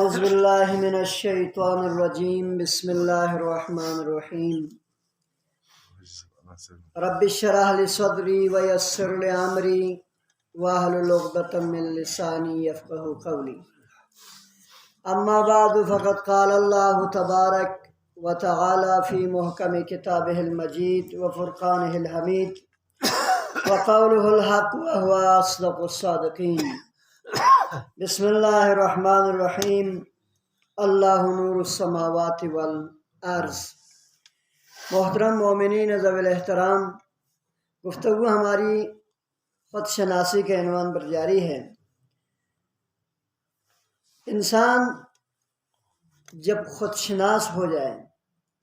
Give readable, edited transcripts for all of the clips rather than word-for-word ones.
اعوذ باللہ من الشیطان الرجیم بسم اللہ الرحمن الرحیم رب اشرح لی صدری ویسر لی امری واحلل عقدۃ من لسانی یفقہوا قولی اما بعد فقد قال اللہ تبارک وتعالی فی محکم کتابہ المجید وفرقانہ الحمید وقولہ الحق وهو اصدق الصادقین بسم اللہ الرحمن الرحیم اللہ نور السماوات والارض۔ محترم مومنین ذوی الاحترام، گفتگو ہماری خود شناسی کے عنوان پر جاری ہے۔ انسان جب خود شناس ہو جائے،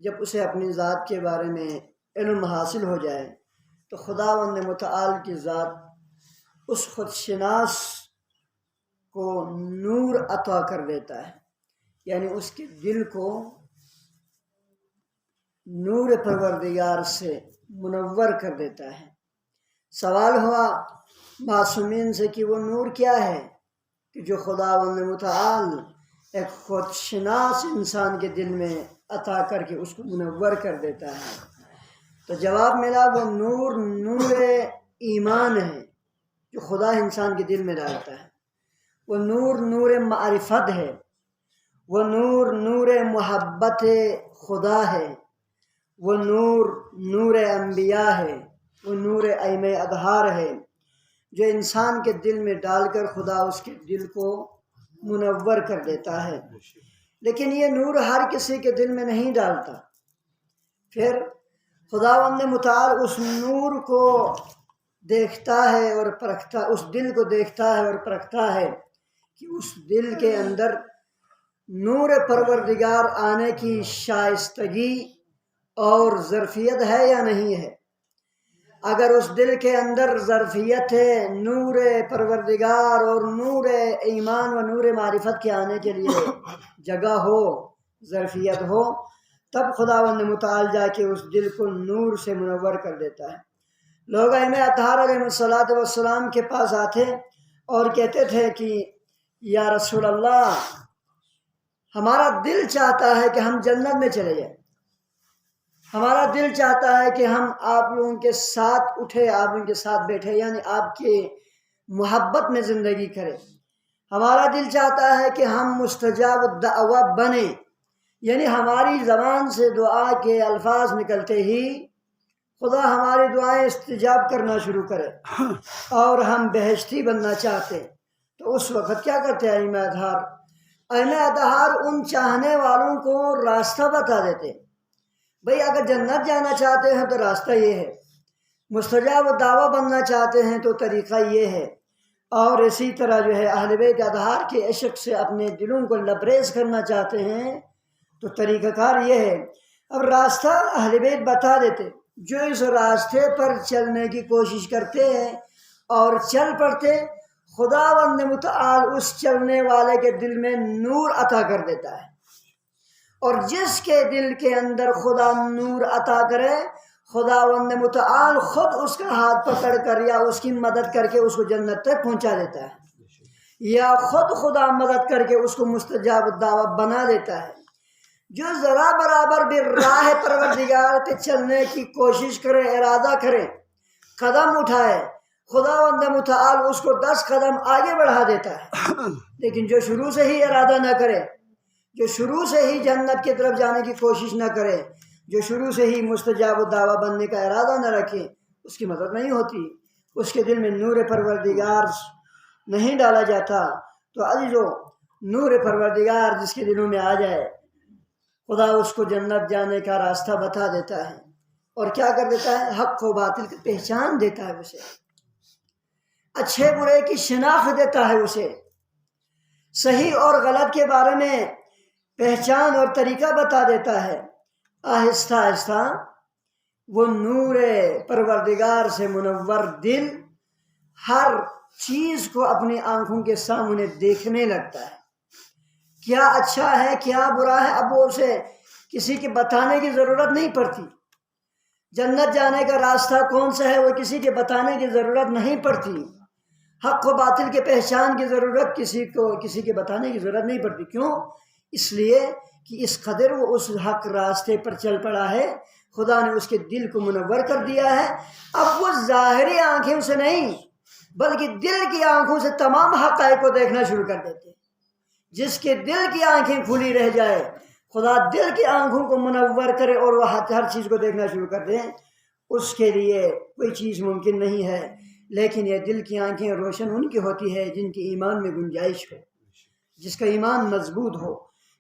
جب اسے اپنی ذات کے بارے میں علم حاصل ہو جائے تو خداوند متعال کی ذات اس خود شناس کو نور عطا کر دیتا ہے، یعنی اس کے دل کو نور پروردگار سے منور کر دیتا ہے۔ سوال ہوا معصومین سے کہ وہ نور کیا ہے کہ جو خداوند متعال ایک خود شناس انسان کے دل میں عطا کر کے اس کو منور کر دیتا ہے؟ تو جواب ملا وہ نور ایمان ہے جو خدا انسان کے دل میں ڈالتا ہے۔ وہ نور معرفت ہے، وہ نور محبت خدا ہے، وہ نور انبیاء ہے، وہ نور ائمہ اطہار ہے جو انسان کے دل میں ڈال کر خدا اس کے دل کو منور کر دیتا ہے۔ لیکن یہ نور ہر کسی کے دل میں نہیں ڈالتا۔ پھر خداوند متعال اس نور کو دیکھتا ہے اور پرکھتا، اس دل کو دیکھتا ہے اور پرکھتا ہے کہ اس دل کے اندر نور پروردگار آنے کی شائستگی اور ظرفیت ہے یا نہیں ہے۔ اگر اس دل کے اندر ظرفیت ہے، نور پروردگار اور نور ایمان و نور معرفت کے آنے کے لیے جگہ ہو، ظرفیت ہو، تب خداوند متعال جا کے اس دل کو نور سے منور کر دیتا ہے۔ لوگ ائمہ اطہار علیہ السلام کے پاس آتے اور کہتے تھے کہ یا رسول اللہ، ہمارا دل چاہتا ہے کہ ہم جنت میں چلے جائیں، ہمارا دل چاہتا ہے کہ ہم آپ لوگوں کے ساتھ اٹھے، آپ ان کے ساتھ بیٹھے، یعنی آپ کے محبت میں زندگی کریں۔ ہمارا دل چاہتا ہے کہ ہم مستجاب الدعوہ بنیں، یعنی ہماری زبان سے دعا کے الفاظ نکلتے ہی خدا ہماری دعائیں استجاب کرنا شروع کرے اور ہم بہشتی بننا چاہتے ہیں۔ تو اس وقت کیا کرتے ہیں ائمہ اطہار؟ ائمہ اطہار ان چاہنے والوں کو راستہ بتا دیتے، بھئی اگر جنت جانا چاہتے ہیں تو راستہ یہ ہے، مستجاب الدعوہ بننا چاہتے ہیں تو طریقہ یہ ہے، اور اسی طرح جو ہے اہل بیت اطہار کے عشق سے اپنے دلوں کو لبریز کرنا چاہتے ہیں تو طریقہ کار یہ ہے۔ اب راستہ اہل بیت بتا دیتے، جو اس راستے پر چلنے کی کوشش کرتے ہیں اور چل پڑتے، خداوند متعال اس چلنے والے کے دل میں نور عطا کر دیتا ہے، اور جس کے دل کے اندر خدا نور عطا کرے، خداوند متعال خود اس کا ہاتھ پکڑ کر یا اس کی مدد کر کے اس کو جنت تک پہنچا دیتا ہے، یا خود خدا مدد کر کے اس کو مستجاب الدعوہ بنا دیتا ہے۔ جو ذرا برابر بھی راہ پروردگار پہ چلنے کی کوشش کرے، ارادہ کرے، قدم اٹھائے، خداوند متعال اس کو 10 قدم آگے بڑھا دیتا ہے۔ لیکن جو شروع سے ہی ارادہ نہ کرے، جو شروع سے ہی جنت کی طرف جانے کی کوشش نہ کرے، جو شروع سے ہی مستجاب الدعوہ بننے کا ارادہ نہ رکھے، اس کی مدد نہیں ہوتی، اس کے دل میں نور پروردگار نہیں ڈالا جاتا۔ تو عزیزو، نور پروردگار جس کے دلوں میں آ جائے، خدا اس کو جنت جانے کا راستہ بتا دیتا ہے، اور کیا کر دیتا ہے؟ حق و باطل کی پہچان دیتا ہے، اسے اچھے برے کی شناخت دیتا ہے، اسے صحیح اور غلط کے بارے میں پہچان اور طریقہ بتا دیتا ہے۔ آہستہ آہستہ وہ نور پروردگار سے منور دل ہر چیز کو اپنی آنکھوں کے سامنے دیکھنے لگتا ہے، کیا اچھا ہے کیا برا ہے، اب وہ اسے کسی کے بتانے کی ضرورت نہیں پڑتی۔ جنت جانے کا راستہ کون سا ہے وہ کسی کے بتانے کی ضرورت نہیں پڑتی۔ حق و باطل کے پہچان کی ضرورت کسی کے بتانے کی ضرورت نہیں پڑتی. کیوں؟ اس لیے کہ اس قدر وہ اس حق راستے پر چل پڑا ہے، خدا نے اس کے دل کو منور کر دیا ہے. اب وہ ظاہری آنکھیں سے نہیں بلکہ دل کی آنکھوں سے تمام حقائق کو دیکھنا شروع کر دیتے ہیں. جس کے دل کی آنکھیں کھلی رہ جائے، خدا دل کی آنکھوں کو منور کرے اور وہ ہر چیز کو دیکھنا شروع کر دیں، اس کے لیے کوئی چیز ممکن نہیں ہے. لیکن یہ دل کی آنکھیں روشن ان کی ہوتی ہے جن کی ایمان میں گنجائش ہو، جس کا ایمان مضبوط ہو،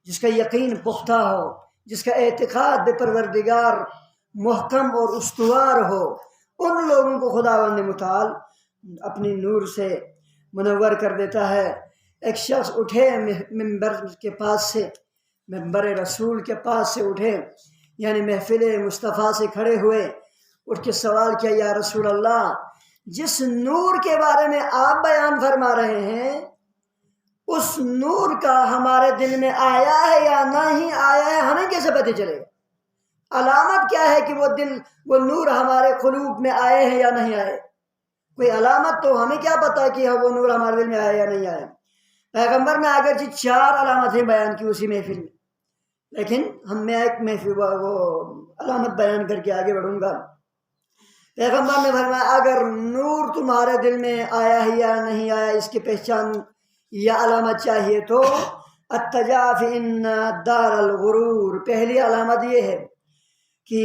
جس کا یقین پختہ ہو، جس کا اعتقاد بے پروردگار محکم اور استوار ہو. ان لوگوں کو خداوند متعال اپنی نور سے منور کر دیتا ہے. ایک شخص اٹھے منبر کے پاس سے، منبر رسول کے پاس سے اٹھے، یعنی محفل مصطفیٰ سے کھڑے ہوئے، اٹھ کے سوال کیا، یا رسول اللہ، جس نور کے بارے میں آپ بیان فرما رہے ہیں اس نور کا ہمارے دل میں آیا ہے یا نہیں آیا ہے، ہمیں کیسے پتہ چلے گا؟ علامت کیا ہے کہ وہ نور ہمارے قلوب میں آئے ہیں یا نہیں آئے؟ کوئی علامت تو ہمیں کیا پتا کہ وہ نور ہمارے دل میں آیا یا نہیں آیا؟ پیغمبر نے اگرچہ 4 علامتیں بیان کی اسی محفل میں، لیکن میں ایک محفل وہ علامت بیان کر کے آگے بڑھوں گا. پیغمبر نے فرمایا اگر نور تمہارے دل میں آیا ہے یا نہیں آیا، اس کی پہچان یا علامت چاہیے تو التجافی ان دار الغرور، پہلی علامت یہ ہے کہ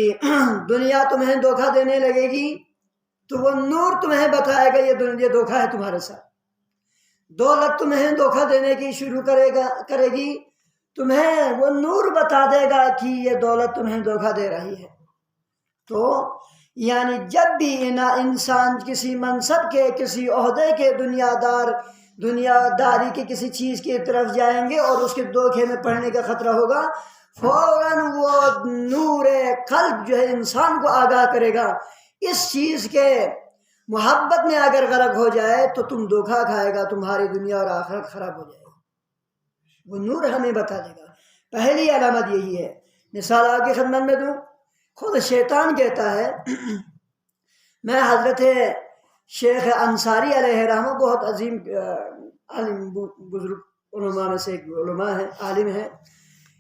دنیا تمہیں دھوکہ دینے لگے گی تو وہ نور تمہیں بتائے گا یہ دھوکہ ہے تمہارے ساتھ. دولت تمہیں دھوکہ دینے کی شروع کرے گی، تمہیں وہ نور بتا دے گا کہ یہ دولت تمہیں دھوکہ دے رہی ہے. تو یعنی جب بھی انسان کسی منصب کے، کسی عہدے کے، دنیا داری کے کسی چیز کی طرف جائیں گے اور اس کے دھوکے میں پڑنے کا خطرہ ہوگا، فوراً وہ نور قلب جو ہے انسان کو آگاہ کرے گا. اس چیز کے محبت میں اگر غرق ہو جائے تو تم دھوکہ کھائے گا، تمہاری دنیا اور آخرت خراب ہو جائے گا. وہ نور ہمیں بتا دے گا. پہلی علامت یہی ہے. مثال آپ کی خدمت میں دوں، خود شیطان کہتا ہے، میں حضرت شیخ انصاری علیہ رحمہ، بہت عظیم عالم بزرگ علماء میں سے ایک علماء ہیں، عالم ہیں،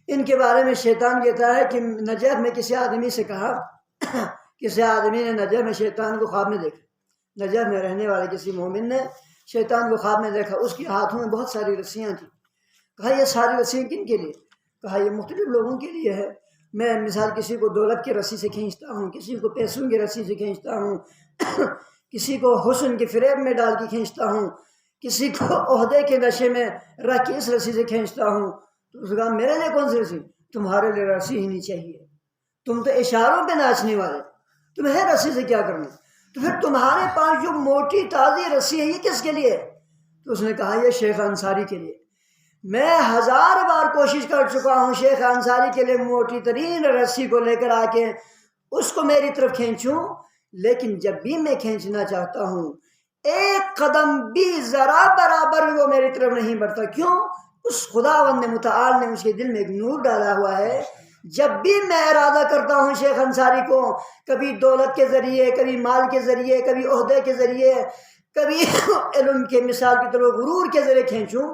ان کے بارے میں شیطان کہتا ہے کہ نجف میں کسی آدمی سے کہا، کسی آدمی نے نجف میں شیطان کو خواب میں دیکھا. نجف میں رہنے والے کسی مومن نے شیطان کو خواب میں دیکھا. اس کے ہاتھوں میں بہت ساری رسیاں تھیں. کہا یہ ساری رسیاں کن کے لیے؟ کہا یہ مختلف لوگوں کے لیے ہے. میں مثال کسی کو دولت کی رسی سے کھینچتا ہوں، کسی کو پیسوں کی رسی سے کھینچتا ہوں، کسی کو حسن کے فریب میں ڈال کے کھینچتا ہوں، کسی کو عہدے کے نشے میں رکھ کے اس رسی سے کھینچتا ہوں. تو اس نے کہا میرے لیے کون سی رسی؟ تمہارے لیے رسی ہی نہیں چاہیے، تم تو اشاروں پہ ناچنے والے، تمہیں رسی سے کیا کرنا؟ تو پھر تمہارے پاس جو موٹی تازی رسی ہے یہ کس کے لیے؟ تو اس نے کہا یہ شیخ انصاری کے لیے. میں 1000 بار کوشش کر چکا ہوں شیخ انصاری کے لیے موٹی ترین رسی کو لے کر آ کے اس کو میری طرف کھینچوں، لیکن جب بھی میں کھینچنا چاہتا ہوں ایک قدم بھی ذرا برابر وہ میری طرف نہیں بڑھتا. کیوں؟ اس خداوند متعال نے اس کے دل میں ایک نور ڈالا ہوا ہے. جب بھی میں ارادہ کرتا ہوں شیخ انصاری کو کبھی دولت کے ذریعے، کبھی مال کے ذریعے، کبھی عہدے کے ذریعے، کبھی علم کے مثال کی طرح غرور کے ذریعے کھینچوں،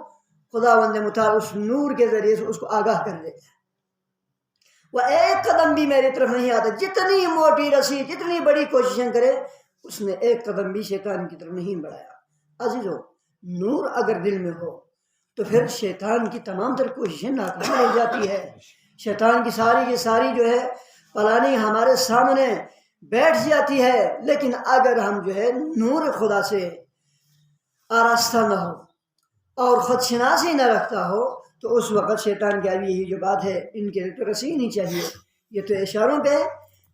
خداوند متعال اس نور کے ذریعے سے اس کو آگاہ کر دیتا ہے. وہ ایک قدم بھی میری طرف نہیں آتا. جتنی موٹی رسی، جتنی بڑی کوششیں کرے، اس نے ایک قدم بھی شیطان کی طرف نہیں بڑھایا. عزیزو، نور اگر دل میں ہو تو پھر شیطان کی تمام تر کوششیں ناکام ہو جاتی ہے. شیطان کی ساری جو ہے پلانی ہمارے سامنے بیٹھ جاتی ہے. لیکن اگر ہم جو ہے نور خدا سے آراستہ نہ ہو اور خود شناسی نہ رکھتا ہو تو اس وقت شیطان کی ابھی یہی جو بات ہے، ان کے تو رسی نہیں چاہیے، یہ تو اشاروں پہ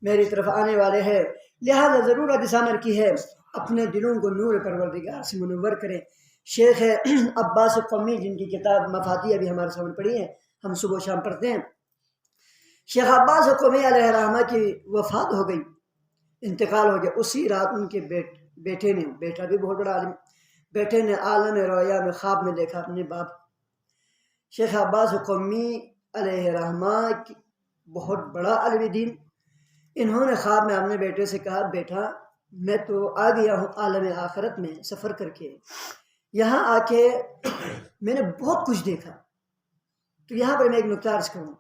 میری طرف آنے والے ہیں. لہذا ضرورت اس امر کی ہے اپنے دلوں کو نور پروردگار سے منور کریں. شیخ عباس قمی، جن کی کتاب مفاتیح ابھی ہمارے سامنے پڑھی ہے، ہم صبح و شام پڑھتے ہیں، شیخ عباس قمی علیہ رحمہ کی وفات ہو گئی، انتقال ہو گیا. اسی رات ان کے بیٹے نے، بیٹا بھی بہت بڑا عالم، بیٹے نے عالم رویا میں خواب میں دیکھا اپنے باپ. شیخ عباس قمی علیہ رحمہ بہت بڑا عالم دین. انہوں نے خواب میں اپنے بیٹے سے کہا، بیٹا میں تو آ گیا ہوں عالم آخرت میں سفر کر کے، یہاں آ کے میں نے بہت کچھ دیکھا. تو یہاں پر میں ایک نکتہ عرض کروں.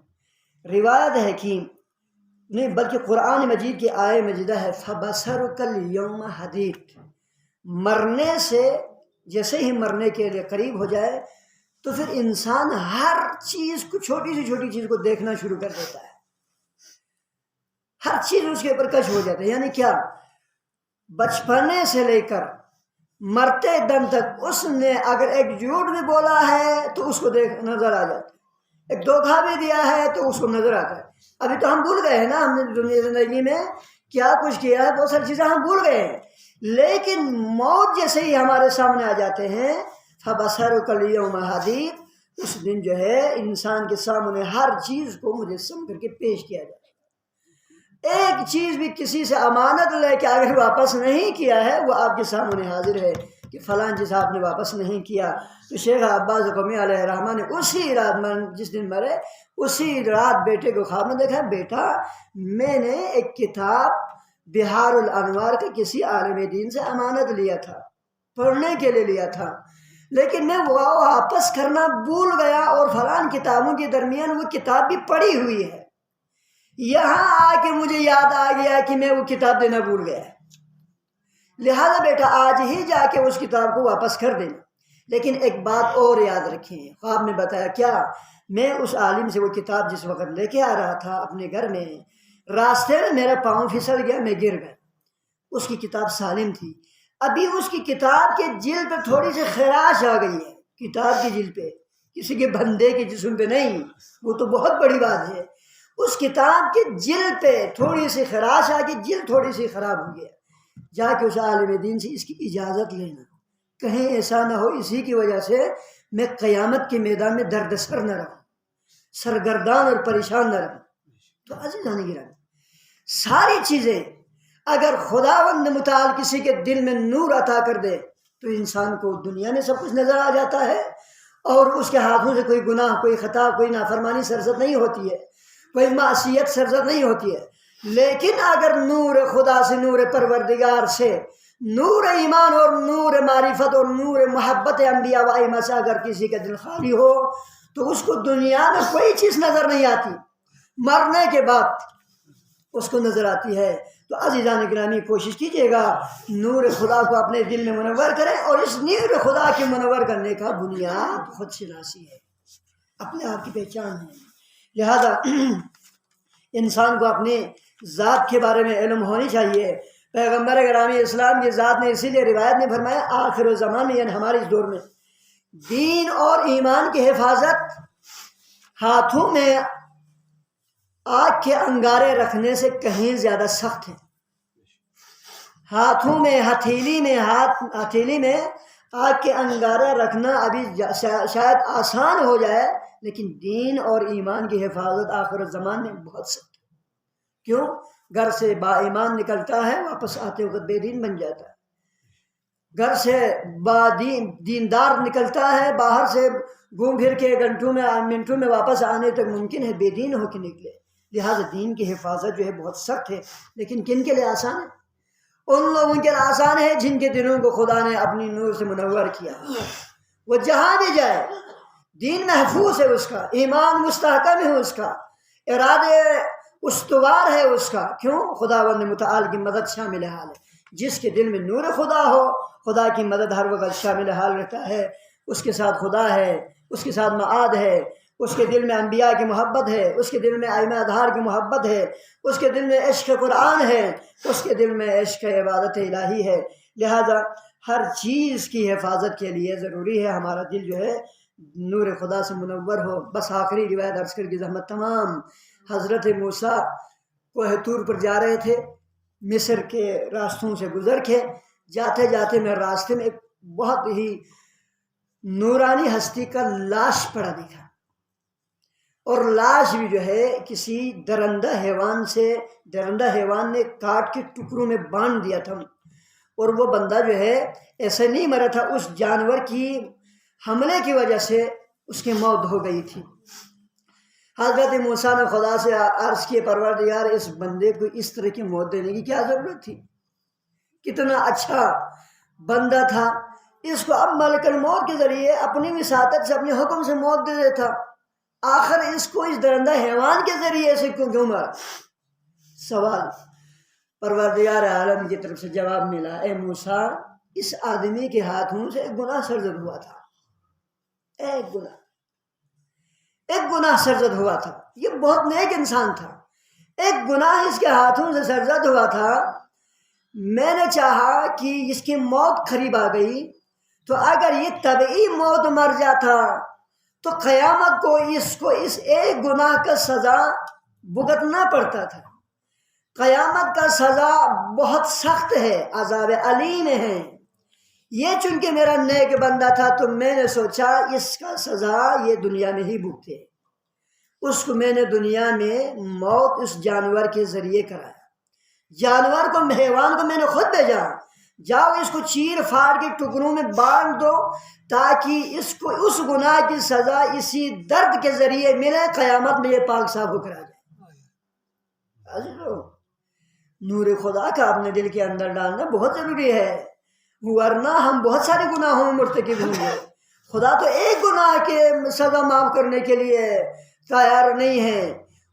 روایت ہے کہ نہیں بلکہ قرآن مجید کی آیہ مجیدہ ہے فَبَصَرُكَ الْيَوْمَ حَدِيدٌ. مرنے سے جیسے ہی مرنے کے لیے قریب ہو جائے تو پھر انسان ہر چیز کو چھوٹی سی چھوٹی چیز کو دیکھنا شروع کر دیتا ہے. ہر چیز اس کے اوپر کش ہو جاتا ہے. یعنی کیا؟ بچپنے سے لے کر مرتے دم تک اس نے اگر ایک جھوٹ بھی بولا ہے تو اس کو نظر آ جاتا ہے. ایک دھوکہ بھی دیا ہے تو اس کو نظر آتا ہے. ابھی تو ہم بھول گئے ہیں نا ہم نے دنیا زندگی میں کیا کچھ کیا ہے. بہت ساری چیزیں ہم بھول گئے ہیں. لیکن موت جیسے ہی ہمارے سامنے آ جاتے ہیں فَبَصَرُكَ الْيَوْمَ حَدِيدٌ. اس دن جو ہے انسان کے سامنے ہر چیز کو مجسم کر کے پیش کیا جاتا ہے. ایک چیز بھی کسی سے امانت لے کے اگر واپس نہیں کیا ہے وہ آپ کے سامنے حاضر ہے کہ فلاں چیز آپ نے واپس نہیں کیا. تو شیخ عباس قمی علیہ الرحمٰن نے اسی رات جس دن مرے اسی رات بیٹے کو خواب میں دیکھا بیٹا میں نے ایک کتاب بہار الانوار کا کسی عالم دین سے امانت لیا تھا پڑھنے کے لیے لیا تھا لیکن میں وہ واپس کرنا بھول گیا اور فلاں کتابوں کے درمیان وہ کتاب بھی پڑی ہوئی ہے. یہاں آ کے مجھے یاد آ گیا کہ میں وہ کتاب دینا بھول گیا. لہذا بیٹا آج ہی جا کے اس کتاب کو واپس کر دینا. لیکن ایک بات اور یاد رکھیں خواب میں بتایا کیا میں اس عالم سے وہ کتاب جس وقت لے کے آ رہا تھا اپنے گھر میں راستے میں میرا پاؤں پھسل گیا میں گر گیا. اس کی کتاب سالم تھی. ابھی اس کی کتاب کے جلد پہ تھوڑی سی خراش آ گئی ہے. کتاب کی جلد پہ کسی کے بندے کے جسم پہ نہیں. وہ تو بہت بڑی بات ہے. اس کتاب کے جلد پہ تھوڑی سی خراش آ کے جلد تھوڑی سی خراب ہو گیا. جا کے اس عالم دین سے اس کی اجازت لینا کہیں ایسا نہ ہو اسی کی وجہ سے میں قیامت کے میدان میں درد سر نہ رہوں سرگردان اور پریشان نہ رہوں. تو عزیزان گرامی ساری چیزیں اگر خداوند متعال کسی کے دل میں نور عطا کر دے تو انسان کو دنیا میں سب کچھ نظر آ جاتا ہے اور اس کے ہاتھوں سے کوئی گناہ کوئی خطا کوئی نافرمانی سرزد نہیں ہوتی ہے کوئی معصیت سرزد نہیں ہوتی ہے. لیکن اگر نور خدا سے نور پروردگار سے نور ایمان اور نور معرفت اور نور محبت انبیاء و ائمہ سے اگر کسی کا دل خالی ہو تو اس کو دنیا میں کوئی چیز نظر نہیں آتی. مرنے کے بعد اس کو نظر آتی ہے. تو عزیزان گرامی کوشش کیجیے گا نور خدا کو اپنے دل میں منور کریں اور اس نور خدا کے منور کرنے کا بنیاد خود شناسی ہے اپنے آپ کی پہچان ہے. لہذا انسان کو اپنے ذات کے بارے میں علم ہونی چاہیے. پیغمبر گرامی اسلام کی ذات نے اسی لیے روایت میں فرمایا آخر الزمان میں یعنی ہمارے اس دور میں دین اور ایمان کی حفاظت ہاتھوں میں آگ کے انگارے رکھنے سے کہیں زیادہ سخت ہے. ہاتھوں میں ہتھیلی میں آگ کے انگارے رکھنا ابھی شاید آسان ہو جائے لیکن دین اور ایمان کی حفاظت آخر الزمان میں بہت سخت ہے. کیوں؟ گھر سے با ایمان نکلتا ہے واپس آتے وقت بے دین بن جاتا ہے. گھر سے با دیندار نکلتا ہے باہر سے گھوم پھر کے گھنٹوں میں منٹوں میں واپس آنے تک ممکن ہے بے دین ہو کے نکلے. لہٰذا دین کی حفاظت جو ہے بہت سخت ہے. لیکن کن کے لیے آسان ہے؟ ان لوگوں کے لیے آسان ہے جن کے دلوں کو خدا نے اپنی نور سے منور کیا. وہ جہاں بھی جائے دین محفوظ ہے اس کا ایمان مستحکم ہے اس کا ارادے استوار ہے اس کا. کیوں؟ خداوند متعال کی مدد شامل حال ہے. جس کے دل میں نور خدا ہو خدا کی مدد ہر وقت شامل حال رہتا ہے. اس کے ساتھ خدا ہے اس کے ساتھ معاد ہے اس کے دل میں انبیاء کی محبت ہے اس کے دل میں ائمہ اطہار کی محبت ہے اس کے دل میں عشق قرآن ہے اس کے دل میں عشق عبادت الہی ہے. لہذا ہر چیز کی حفاظت کے لیے ضروری ہے ہمارا دل جو ہے نور خدا سے منور ہو. بس آخری روایت عرض کر کی زحمت تمام. حضرت موسیٰ کوہ طور پر جا رہے تھے مصر کے راستوں سے گزر کے جاتے جاتے میں راستے میں ایک بہت ہی نورانی ہستی کا لاش پڑا دکھا اور لاش بھی جو ہے کسی درندہ حیوان نے کاٹ کے ٹکڑوں میں باندھ دیا تھا اور وہ بندہ جو ہے ایسے نہیں مرا تھا اس جانور کی حملے کی وجہ سے اس کی موت ہو گئی تھی. حضرت موسیٰ نے خدا سے عرض کیے پروردگار اس بندے کو اس طرح کی موت دینے کی کیا ضرورت تھی؟ کتنا اچھا بندہ تھا اس کو اب ملک الموت کے ذریعے اپنی وساطت سے اپنے حکم سے موت دے دیتا، آخر اس کو اس درندہ حیوان کے ذریعے سے کیوں مارا؟ سوال پروردگار عالم کی طرف سے جواب ملا، اے موسیٰ اس آدمی کے ہاتھوں سے ایک گناہ سرزد ہوا تھا، ایک گناہ سرزد ہوا تھا، یہ بہت نیک انسان تھا، ایک گناہ اس کے ہاتھوں سے سرزد ہوا تھا، میں نے چاہا کہ اس کی موت قریب آ گئی تو اگر یہ طبعی موت مر جاتا تو قیامت کو اس ایک گناہ کا سزا بھگتنا پڑتا تھا، قیامت کا سزا بہت سخت ہے، عذاب علیم ہے، یہ چونکہ میرا نیک بندہ تھا تو میں نے سوچا اس کا سزا یہ دنیا میں ہی بھگتے، اس کو میں نے دنیا میں موت اس جانور کے ذریعے کرایا، جانور کو حیوان کو میں نے خود بھیجا، جاؤ اس کو چیر پھاڑ کے ٹکڑوں میں بانٹ دو تاکہ اس کو اس گناہ کی سزا اسی درد کے ذریعے ملے، قیامت میں یہ پاک صاف ہو کر آ جائے۔ نور خدا کا اپنے دل کے اندر ڈالنا بہت ضروری ہے، ورنہ ہم بہت سارے گناہوں میں مرتکب ہوں گے۔ خدا تو ایک گناہ کے سزا معاف کرنے کے لیے تیار نہیں ہے،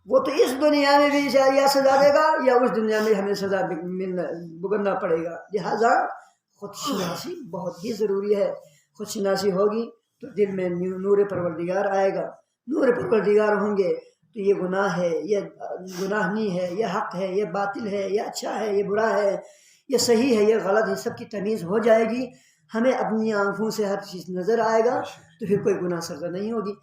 وہ تو اس دنیا میں بھی یا سزا دے گا یا اس دنیا میں ہمیں سزا بھگتنا پڑے گا۔ لہٰذا خود شناسی بہت ہی ضروری ہے، خود شناسی ہوگی تو دل میں نور پروردگار آئے گا، نور پروردگار ہوں گے تو یہ گناہ ہے، یہ گناہ نہیں ہے، یہ حق ہے، یہ باطل ہے، یہ اچھا ہے، یہ برا ہے، یہ صحیح ہے، یہ غلط ہے، سب کی تمیز ہو جائے گی، ہمیں اپنی آنکھوں سے ہر چیز نظر آئے گا تو پھر کوئی گناہ سرزد نہیں ہوگی۔